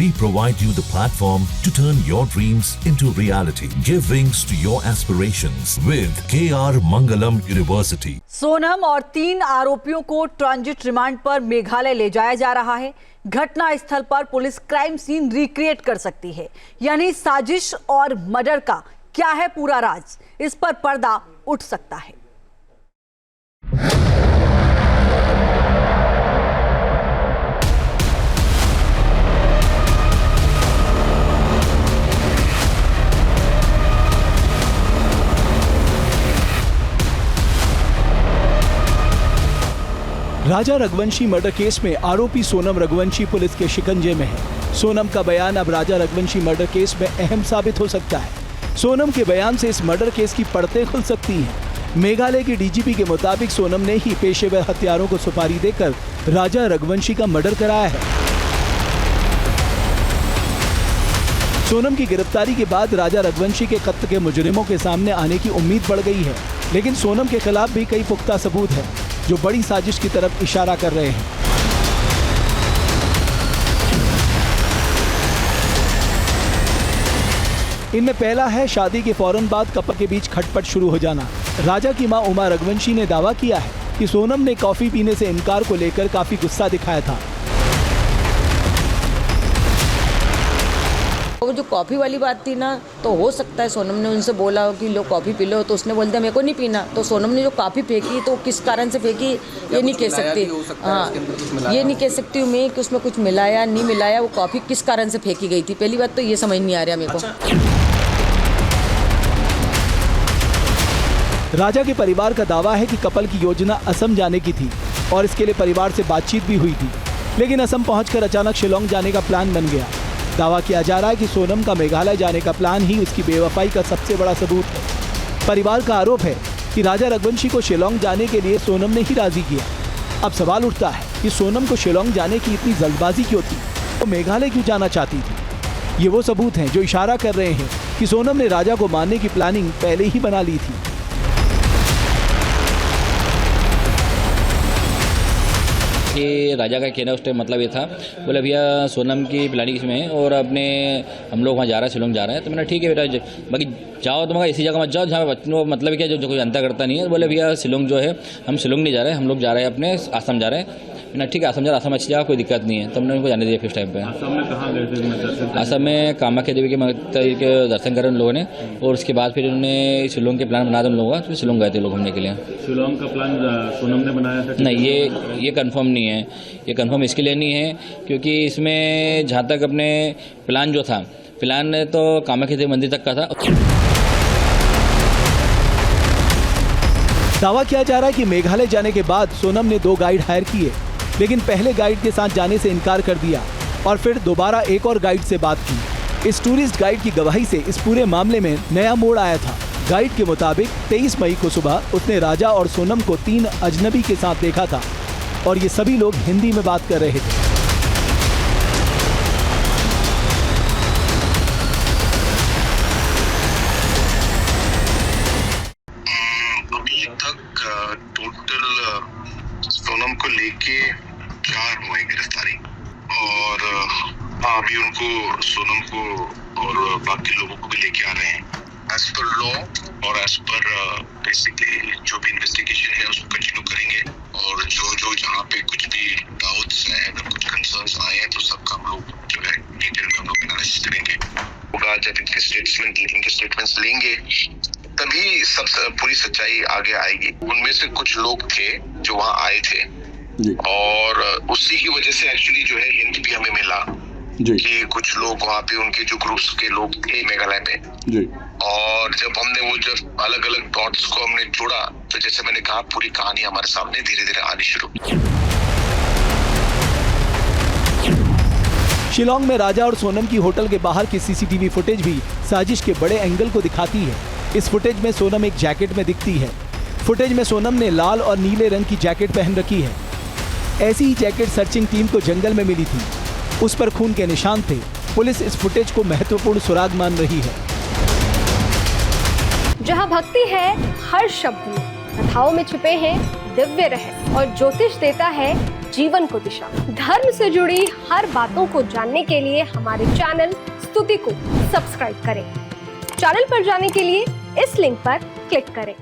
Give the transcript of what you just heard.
We provide you the platform to turn your dreams into reality. Give wings to your aspirations with KR Mangalam University. Sonam और 3 आरोपियों को transit remand पर मेघालय ले जाया जा रहा है। घटना स्थल पर पुलिस क्राइम सीन रिक्रिएट कर सकती है, यानी साजिश और मर्डर का क्या है पूरा राज, इस पर पर्दा उठ सकता है। राजा रघुवंशी मर्डर केस में आरोपी सोनम रघुवंशी पुलिस के शिकंजे में है। सोनम का बयान अब राजा रघुवंशी मर्डर केस में अहम साबित हो सकता है। सोनम के बयान से इस मर्डर केस की परतें खुल सकती हैं। मेघालय के डीजीपी के मुताबिक सोनम ने ही पेशेवर हत्यारों को सुपारी देकर राजा रघुवंशी का मर्डर कराया है। सोनम की गिरफ्तारी के बाद राजा रघुवंशी के कत्ल के मुजरिमों के सामने आने की उम्मीद बढ़ गई है, लेकिन सोनम के खिलाफ भी कई पुख्ता सबूत हैं जो बड़ी साजिश की तरफ इशारा कर रहे हैं। इनमें पहला है शादी के फौरन बाद कपल के बीच खटपट शुरू हो जाना। राजा की मां उमा रघुवंशी ने दावा किया है कि सोनम ने कॉफी पीने से इनकार को लेकर काफी गुस्सा दिखाया था। वो जो कॉफ़ी वाली बात थी ना, तो हो सकता है सोनम ने उनसे बोला हो कि लो कॉफ़ी पी लो, तो उसने बोल दिया मेरे को नहीं पीना। तो सोनम ने जो कॉफ़ी फेंकी तो किस कारण से फेंकी ये नहीं कह सकती। हाँ, ये नहीं कह सकती हूँ मैं कि उसमें कुछ मिलाया नहीं मिलाया, वो कॉफ़ी किस कारण से फेंकी गई थी, पहली बात तो ये समझ नहीं आ रहा मेरे को। राजा के परिवार का दावा है कि कपल की योजना असम जाने की थी और इसके लिए परिवार से बातचीत भी हुई थी, लेकिन असम पहुंचकर अचानक शिलोंग जाने का प्लान बन गया। दावा किया जा रहा है कि सोनम का मेघालय जाने का प्लान ही उसकी बेवफाई का सबसे बड़ा सबूत है। परिवार का आरोप है कि राजा रघुवंशी को शिलोंग जाने के लिए सोनम ने ही राजी किया। अब सवाल उठता है कि सोनम को शिलोंग जाने की इतनी जल्दबाजी क्यों थी, वो मेघालय क्यों जाना चाहती थी। ये वो सबूत हैं जो इशारा कर रहे हैं कि सोनम ने राजा को मारने की प्लानिंग पहले ही बना ली थी। कि राजा का कहना उस टाइम मतलब ये था, बोले भैया सोनम की प्लानिंग इसमें है और अपने हम लोग वहाँ जा रहे हैं, शिलोंग जा रहे हैं। तो मैंने ठीक है बेटा, बाकी जाओ तो मगर ऐसी जगह मत जाओ जहाँ बच्चों मतलब क्या जो कोई जनता करता नहीं है। बोले भैया शिलोंग जो है, हम शिलोंग नहीं जा रहे हैं, हम लोग जा रहे हैं अपने आसाम जा रहे हैं। मैंने ठीक है आसाम जा रहे, आसाम अच्छी जगह, कोई दिक्कत नहीं है। तो हमने उनको जाने दिया फिर टाइम पे। आसाम में कहाँ गए थे? आसाम में कामाख्या देवी के दर्शन करे उन लोगों ने, और उसके बाद फिर उन्होंने शिलोंग के प्लान बना था उन लोगों का, फिर शिलोंग गए थे लोग घूमने के लिए। शिलोंग का प्लान सोनम ने बनाया था? नहीं, ये कंफर्म नहीं है। ये कंफर्म इसके लिए नहीं है क्योंकि इसमें जहाँ तक अपने प्लान जो था, प्लान तो कामाख्या देवी मंदिर तक का था। दावा किया जा रहा है कि मेघालय जाने के बाद सोनम ने 2 गाइड हायर किए, लेकिन पहले गाइड के साथ जाने से इनकार कर दिया और फिर दोबारा एक और गाइड से बात की। इस टूरिस्ट गाइड की गवाही से इस पूरे मामले में नया मोड़ आया था। गाइड के मुताबिक 23 मई को सुबह उसने राजा और सोनम को 3 अजनबी के साथ देखा था और ये सभी लोग हिंदी में बात कर रहे थे। अभी तक टोटल सोनम को लेके 4 हुए गिरफ्तारी, और अभी उनको सोनम को और बाकी लोगों को भी लेके आ रहे हैं। एज पर लॉ और एज पर बेसिकली जो भी इन्वेस्टिगेशन है उसको कंटिन्यू करेंगे, और जो जहाँ पे कुछ भी डाउट्स हैं, अगर कुछ कंसर्न्स आए हैं तो सबका हम लोग जो है डिटेल में हम लोग एनालिसिस करेंगे। होगा जब इनके स्टेटमेंट्स लेंगे तभी सब पूरी सच्चाई आगे आएगी। उनमें से कुछ लोग थे जो वहाँ आए थे और उसी की वजह से एक्चुअली जो है हिंट भी हमें मिला कि कुछ लोग वहाँ पे उनके जो ग्रुप्स के लोग थे मेघालय में। और जब हमने जब अलग अलग डॉट्स को हमने जोड़ा तो जैसे मैंने कहा पूरी कहानी हमारे सामने धीरे धीरे आनी शुरू की। शिलोंग में राजा और सोनम की होटल के बाहर की सीसीटीवी फुटेज भी साजिश के बड़े एंगल को दिखाती है। इस फुटेज में सोनम एक जैकेट में दिखती है। फुटेज में सोनम ने लाल और नीले रंग की जैकेट पहन रखी है। ऐसी ही जैकेट सर्चिंग टीम को जंगल में मिली थी, उस पर खून के निशान थे। पुलिस इस फुटेज को महत्वपूर्ण सुराग मान रही है। जहां भक्ति है हर शब्द में, कथाओं में छुपे हैं दिव्य रहस्य और ज्योतिष देता है जीवन को दिशा। धर्म से जुड़ी हर बातों को जानने के लिए हमारे चैनल स्तुति को सब्सक्राइब करें। चैनल पर जाने के लिए इस लिंक पर क्लिक करें।